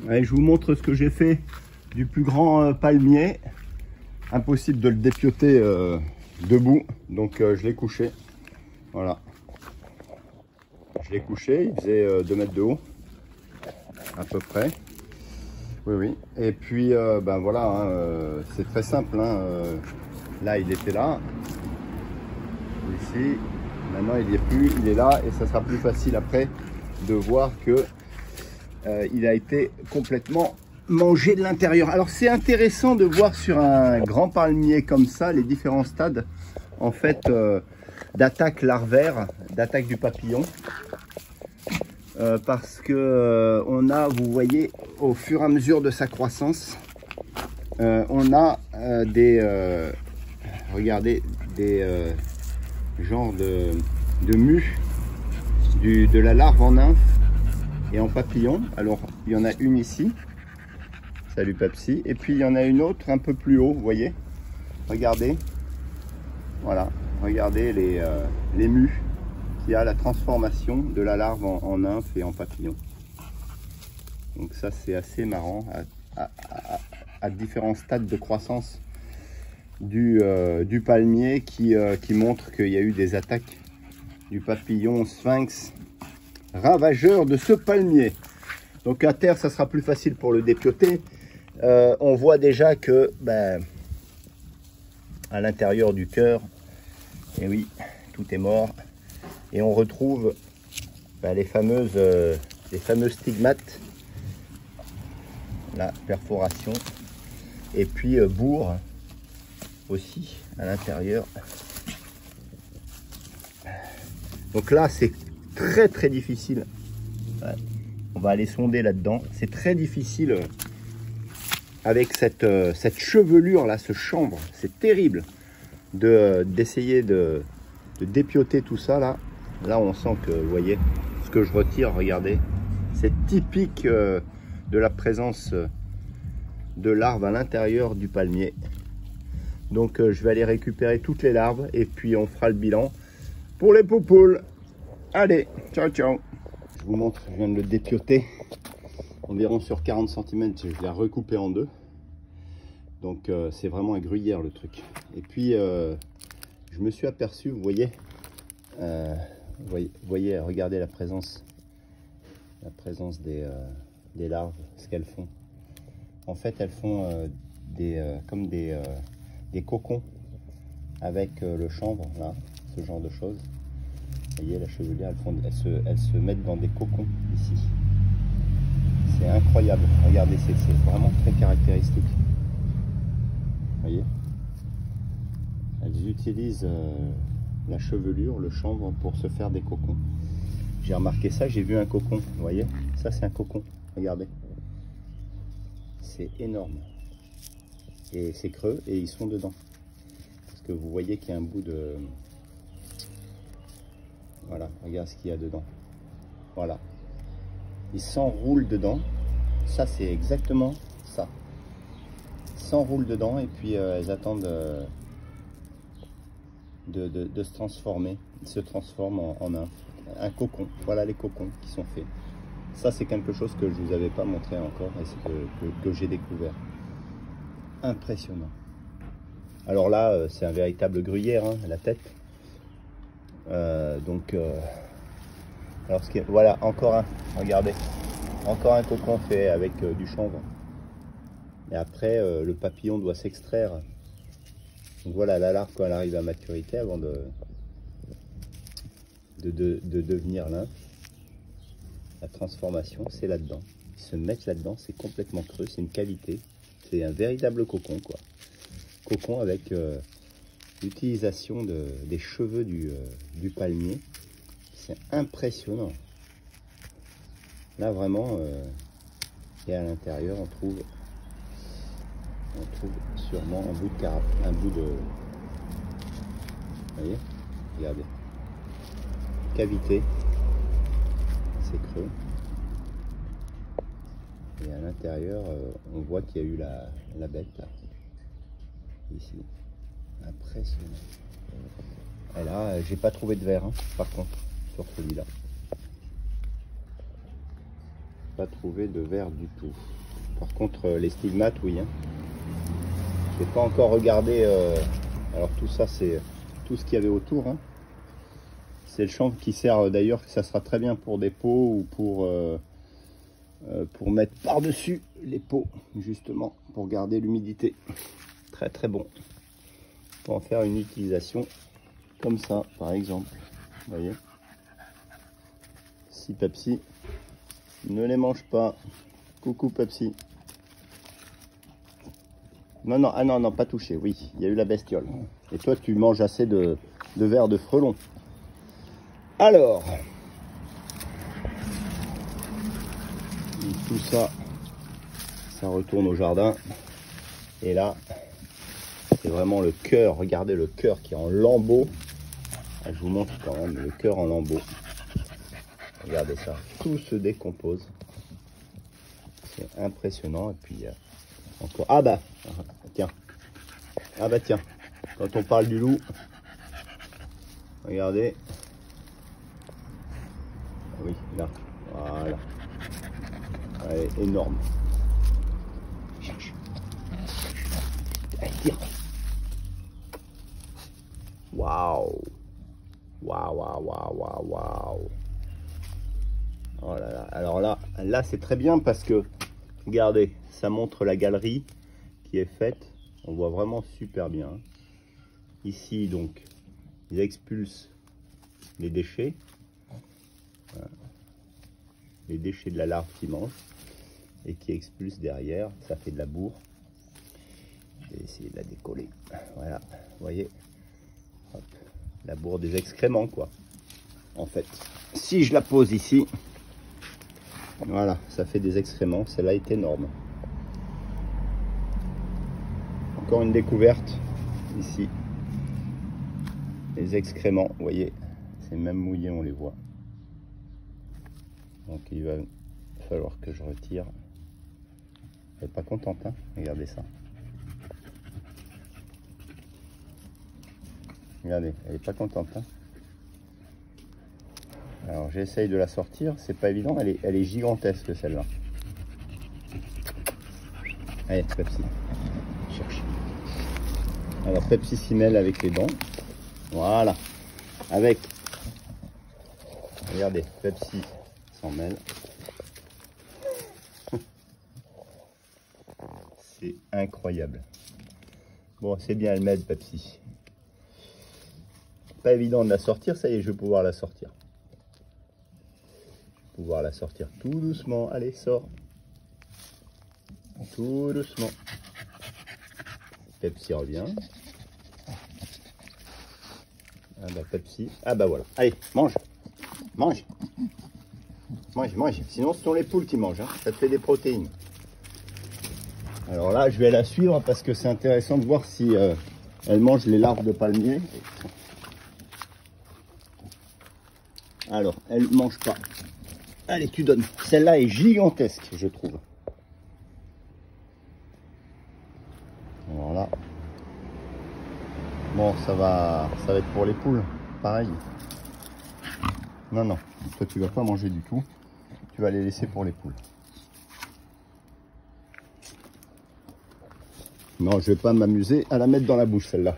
Allez, je vous montre ce que j'ai fait du plus grand palmier. Impossible de le dépioter debout, donc je l'ai couché. Voilà. Je l'ai couché, il faisait 2 mètres de haut, à peu près. Oui, oui. Et puis, ben voilà, hein, c'est très simple. Hein, là, il était là. Ici. Maintenant, il n'y est plus. Il est là. Et ça sera plus facile après de voir que il a été complètement mangé de l'intérieur. Alors, c'est intéressant de voir sur un grand palmier comme ça les différents stades, en fait, d'attaque larvaire, d'attaque du papillon. Parce que on a, vous voyez, au fur et à mesure de sa croissance, on a regardez, des genres de mues de la larve en nymphe et en papillon. Alors, il y en a une ici, salut Pepsi, et puis il y en a une autre un peu plus haut, vous voyez, regardez, voilà, regardez les mues. Il y a la transformation de la larve en nymphe et en papillon. Donc ça, c'est assez marrant à différents stades de croissance du palmier qui montre qu'il y a eu des attaques du papillon sphinx ravageur de ce palmier. Donc à terre, ça sera plus facile pour le dépioter. On voit déjà que à l'intérieur du cœur, et oui, tout est mort. Et on retrouve les fameuses stigmates, la perforation, et puis bourre aussi à l'intérieur. Donc là, c'est très très difficile. Ouais. On va aller sonder là-dedans. C'est très difficile avec cette chevelure là, ce chanvre. C'est terrible d'essayer de dépioter tout ça là. Là, on sent que, vous voyez, ce que je retire, regardez, c'est typique de la présence de larves à l'intérieur du palmier. Donc, je vais aller récupérer toutes les larves et puis on fera le bilan pour les poupoules. Allez, ciao, ciao. Je vous montre, je viens de le dépioter. Environ sur 40 cm, je l'ai recoupé en deux. Donc, c'est vraiment un gruyère le truc. Et puis, je me suis aperçu, vous voyez, regardez la présence des larves, ce qu'elles font. En fait, elles font comme des cocons avec le chanvre, là, ce genre de choses. Vous voyez, la chevelure, elles se mettent dans des cocons ici. C'est incroyable. Regardez, c'est vraiment très caractéristique. Vous voyez, elles utilisent la chevelure, le chanvre pour se faire des cocons. J'ai remarqué ça, j'ai vu un cocon, vous voyez, ça c'est un cocon, regardez. C'est énorme. Et c'est creux et ils sont dedans. Parce que vous voyez qu'il y a un bout de... Voilà, regarde ce qu'il y a dedans. Voilà. Ils s'enroulent dedans. Ça c'est exactement ça. Ils s'enroulent dedans et puis elles attendent... De se transformer, ils se transforment en un cocon. Voilà les cocons qui sont faits. Ça, c'est quelque chose que je vous avais pas montré encore et que j'ai découvert. Impressionnant. Alors là, c'est un véritable gruyère, hein, la tête. Alors voilà, encore un. Regardez, encore un cocon fait avec du chanvre. Et après, le papillon doit s'extraire. Donc voilà la larve quand elle arrive à maturité avant de devenir nymphe. La transformation, c'est là-dedans. Ils se mettent là-dedans, c'est complètement creux, c'est une cavité. C'est un véritable cocon, quoi. Cocon avec l'utilisation des cheveux du palmier. C'est impressionnant. Là, vraiment, et à l'intérieur, on trouve sûrement un bout de carapace, un bout de... Vous voyez, regardez. Cavité, c'est creux. Et à l'intérieur, on voit qu'il y a eu la bête, là. Ici. Impressionnant. Et là, j'ai pas trouvé de verre, hein, par contre, sur celui-là. pas trouvé de vers du tout. Par contre, les stigmates, oui. Hein. Je n'ai pas encore regardé. Alors tout ça, c'est tout ce qu'il y avait autour. Hein. C'est le chanvre qui sert d'ailleurs, ça sera très bien pour des pots ou pour mettre par-dessus les pots, justement, pour garder l'humidité. Très très bon. Pour en faire une utilisation comme ça, par exemple. Vous voyez? Si Pepsi ne les mange pas. Coucou Pepsi. Non, non, ah non, non, pas touché, oui, il y a eu la bestiole. Et toi, tu manges assez de verre de frelon. Alors, tout ça, ça retourne au jardin. Et là, c'est vraiment le cœur. Regardez le cœur qui est en lambeaux. Ah, je vous montre quand même le cœur en lambeaux. Regardez ça, tout se décompose. C'est impressionnant. Et puis, encore... Ah bah, tiens. Ah bah tiens, quand on parle du loup, regardez. Oui, là, voilà. Elle est énorme. Cherche. Allez, tire. Waouh. Waouh, waouh, waouh, waouh, waouh. Oh là là. Alors là c'est très bien parce que, regardez, ça montre la galerie qui est faite. On voit vraiment super bien. Ici, donc, ils expulsent les déchets. Voilà. Les déchets de la larve qui mange et qui expulse derrière. Ça fait de la bourre. Je vais essayer de la décoller. Voilà, vous voyez. Hop. La bourre des excréments, quoi. En fait, si je la pose ici, voilà, ça fait des excréments. Celle-là est énorme. Encore une découverte ici. Les excréments, vous voyez, c'est même mouillé, on les voit. Donc il va falloir que je retire. Elle n'est pas contente, hein? Regardez ça. Regardez, elle n'est pas contente, hein? Alors j'essaye de la sortir, c'est pas évident, elle est gigantesque celle-là. Allez, Pepsi, cherche. Alors Pepsi s'y mêle avec les dents. Voilà. Avec, regardez, Pepsi s'en mêle. C'est incroyable. Bon, c'est bien, elle m'aide, Pepsi. Pas évident de la sortir, ça y est, je vais pouvoir la sortir. Je vais pouvoir la sortir tout doucement. Allez, sors. Tout doucement. Pepsi revient. Ah bah Pepsi. Ah bah voilà. Allez, mange. Mange. Mange, mange. Sinon, ce sont les poules qui mangent. Hein. Ça te fait des protéines. Alors là, je vais la suivre parce que c'est intéressant de voir si elle mange les larves de palmier. Alors, elle ne mange pas. Allez, tu donnes. Celle-là est gigantesque, je trouve. Voilà. Bon, ça va être pour les poules. Pareil. Non, non. Toi, tu vas pas manger du tout. Tu vas les laisser pour les poules. Non, je vais pas m'amuser à la mettre dans la bouche, celle-là.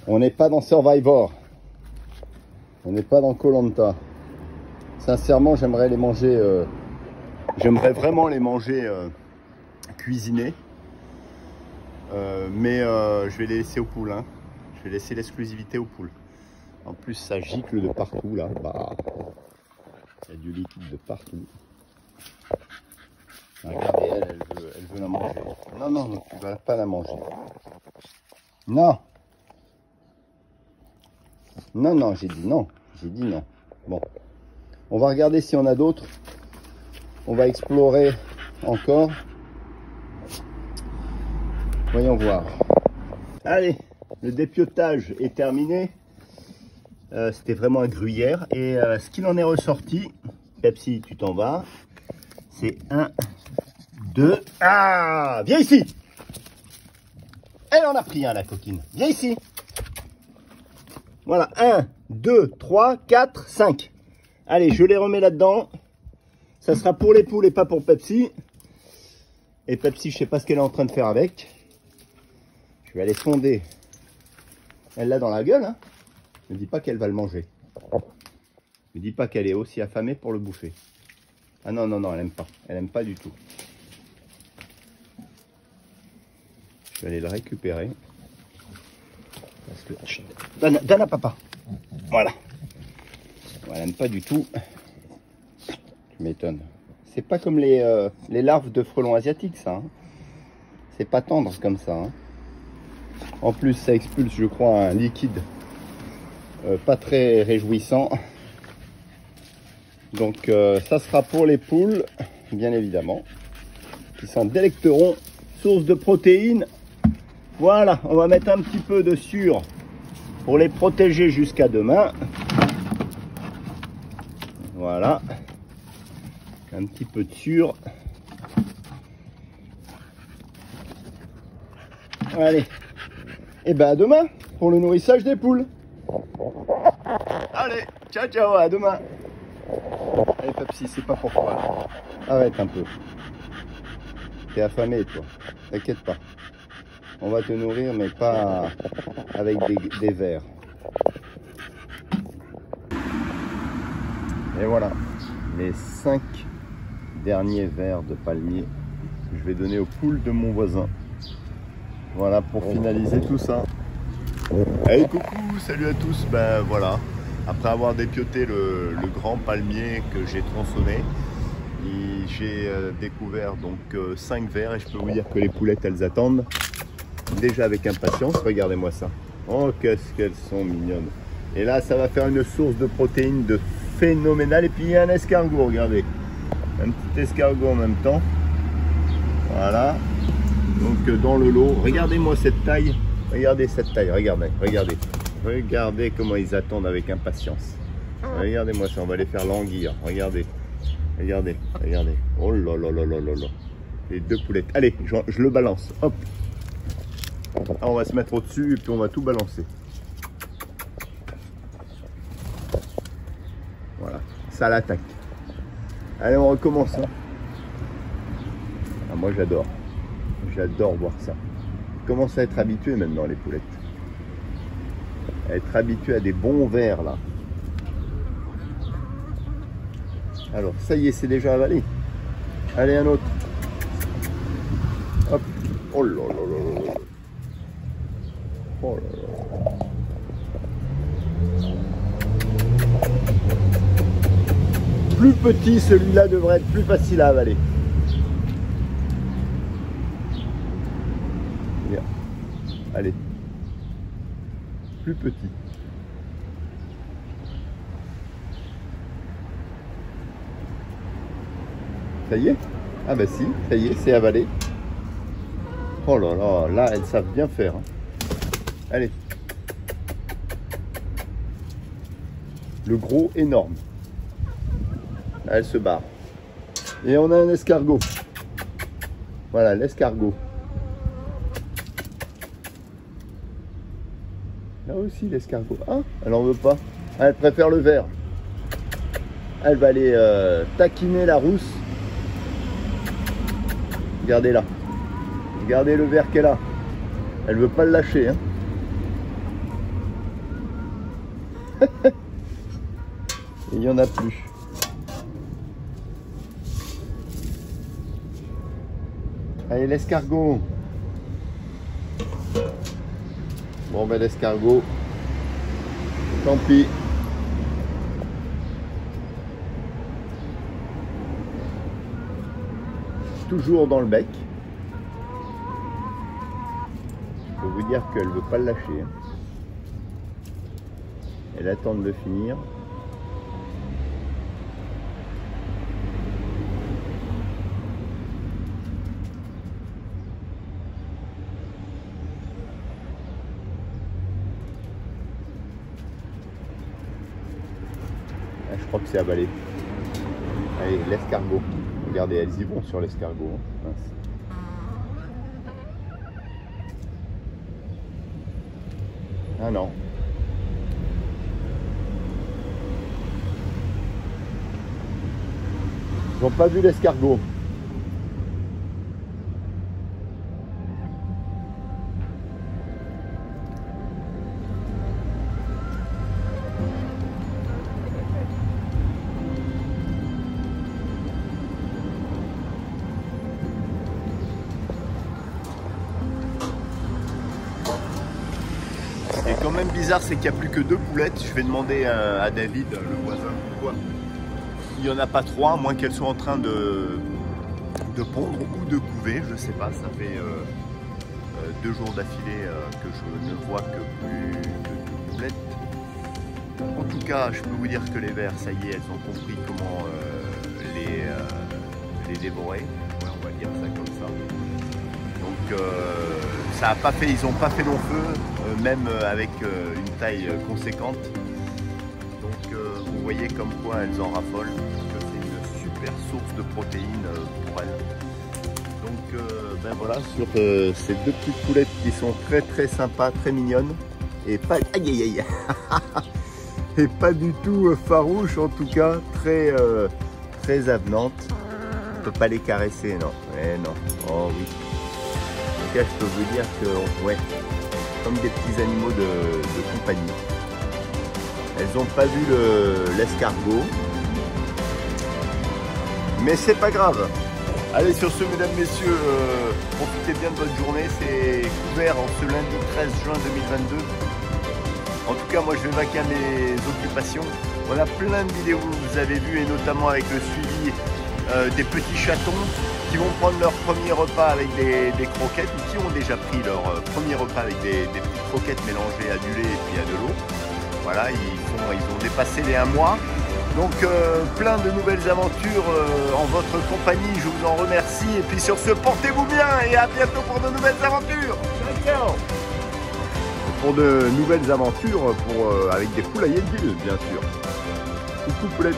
On n'est pas dans Survivor. On n'est pas dans Koh-Lanta. Sincèrement, j'aimerais les manger. J'aimerais vraiment les manger cuisinés. Mais je vais les laisser aux poules. Hein. Je vais laisser l'exclusivité aux poules. En plus, ça gicle de partout là. Bah, il y a du liquide de partout. Regardez, elle veut la manger. Non, non, tu ne vas pas la manger. Non. Non, non, j'ai dit non. J'ai dit non. Bon. On va regarder si on a d'autres. On va explorer encore. Voyons voir. Allez, le dépiotage est terminé. C'était vraiment un gruyère. Et ce qu'il en est ressorti, Pepsi, tu t'en vas. C'est 1, 2. Ah, viens ici. Elle en a pris un, la coquine. Viens ici. Voilà, 1, 2, 3, 4, 5. Allez, je les remets là-dedans. Ça sera pour les poules et pas pour Pepsi. Et Pepsi, je sais pas ce qu'elle est en train de faire avec. Je vais aller sonder. Elle l'a dans la gueule, hein. Ne dis pas qu'elle va le manger. Ne dis pas qu'elle est aussi affamée pour le bouffer. Ah non, non, non, elle aime pas. Elle aime pas du tout. Je vais aller le récupérer. Parce que... Donne à papa. Voilà. Elle aime pas du tout. Tu m'étonnes. C'est pas comme les larves de frelons asiatiques, ça. Hein. C'est pas tendre comme ça. Hein. En plus, ça expulse, je crois, un liquide pas très réjouissant. Donc, ça sera pour les poules, bien évidemment, qui s'en délecteront. Source de protéines. Voilà, on va mettre un petit peu de sur pour les protéger jusqu'à demain. Voilà. Un petit peu de sur. Allez. Et ben à demain pour le nourrissage des poules. Allez, ciao ciao, à demain. Allez Pepsi, c'est pas pour toi. Arrête un peu. T'es affamé toi. T'inquiète pas. On va te nourrir mais pas avec des vers. Et voilà. Les 5 derniers vers de palmier que je vais donner aux poules de mon voisin. Voilà pour finaliser tout ça. Hey coucou, salut à tous. Ben voilà, après avoir dépioté le grand palmier que j'ai tronçonné, j'ai découvert donc 5 vers et je peux vous dire que les poulettes elles attendent déjà avec impatience. Regardez-moi ça. Oh qu'est-ce qu'elles sont mignonnes. Et là ça va faire une source de protéines de phénoménal. Et puis il y a un escargot, regardez. Un petit escargot en même temps. Voilà. Donc dans le lot, regardez-moi cette taille. Regardez cette taille, regardez, regardez. Regardez comment ils attendent avec impatience. Regardez-moi ça, on va les faire languir. Regardez, regardez, regardez. Oh là là là là là là. Les 2 poulettes. Allez, je le balance. Hop. Alors, on va se mettre au-dessus et puis on va tout balancer. Voilà, ça l'attaque. Allez, on recommence. Hein. Ah, moi j'adore. J'adore voir ça. Je commence à être habitué maintenant les poulettes. À être habitué à des bons vers là. Alors ça y est, c'est déjà avalé. Allez, un autre. Hop. Oh là là là là. Oh là là. Plus petit, celui-là devrait être plus facile à avaler. Bien. Allez. Plus petit. Ça y est? Ah bah si, ça y est, c'est avalé. Oh là là, là, elles savent bien faire. Hein. Allez. Le gros énorme. Elle se barre. Et on a un escargot. Voilà, l'escargot. Là aussi, l'escargot. Ah, elle en veut pas. Ah, elle préfère le vert. Elle va aller taquiner la rousse. Regardez là. Regardez le vert qu'elle a. Elle veut pas le lâcher. Hein. Il n'y en a plus. Allez, l'escargot. Bon, ben l'escargot, tant pis. Toujours dans le bec. Je peux vous dire qu'elle ne veut pas le lâcher. Hein. Elle attend de le finir. Je crois que c'est avalé. Allez, l'escargot. Regardez, elles y vont sur l'escargot. Hein. Ah non. Ils n'ont pas vu l'escargot. Et quand même bizarre, c'est qu'il n'y a plus que 2 poulettes. Je vais demander à David, le voisin, pourquoi il n'y en a pas 3, à moins qu'elles soient en train de pondre ou de couver, je sais pas. Ça fait 2 jours d'affilée que je ne vois que plus que 2 poulettes. En tout cas, je peux vous dire que les vers, ça y est, elles ont compris comment les dévorer. Ouais, on va dire ça comme ça. Donc ça a pas fait, ils n'ont pas fait long feu, même avec une taille conséquente. Donc vous voyez comme quoi elles en raffolent, parce que c'est une super source de protéines pour elles. Donc ben voilà, sur ces 2 petites poulettes qui sont très très sympas, très mignonnes, et pas, aïe aïe aïe, et pas du tout farouches, en tout cas très très avenantes. On peut pas les caresser, non. Eh non, oh oui. En tout cas, je peux vous dire que, ouais, comme des petits animaux de compagnie. Elles n'ont pas vu l'escargot, mais c'est pas grave. Allez, sur ce, mesdames, messieurs, profitez bien de votre journée. C'est couvert en ce lundi 13 juin 2022. En tout cas, moi, je vais vaquer à mes occupations. On a plein de vidéos, vous avez vu, et notamment avec le suivi des petits chatons qui vont prendre leur premier repas avec des croquettes, ou qui ont déjà pris leur premier repas avec des petites croquettes mélangées à du lait et puis à de l'eau. Voilà, ils ont dépassé les 1 mois. Donc plein de nouvelles aventures en votre compagnie, je vous en remercie. Et puis sur ce, portez-vous bien et à bientôt pour de nouvelles aventures. Ciao. Pour de nouvelles aventures avec des poulaillers de ville, bien sûr. Coucou poulette.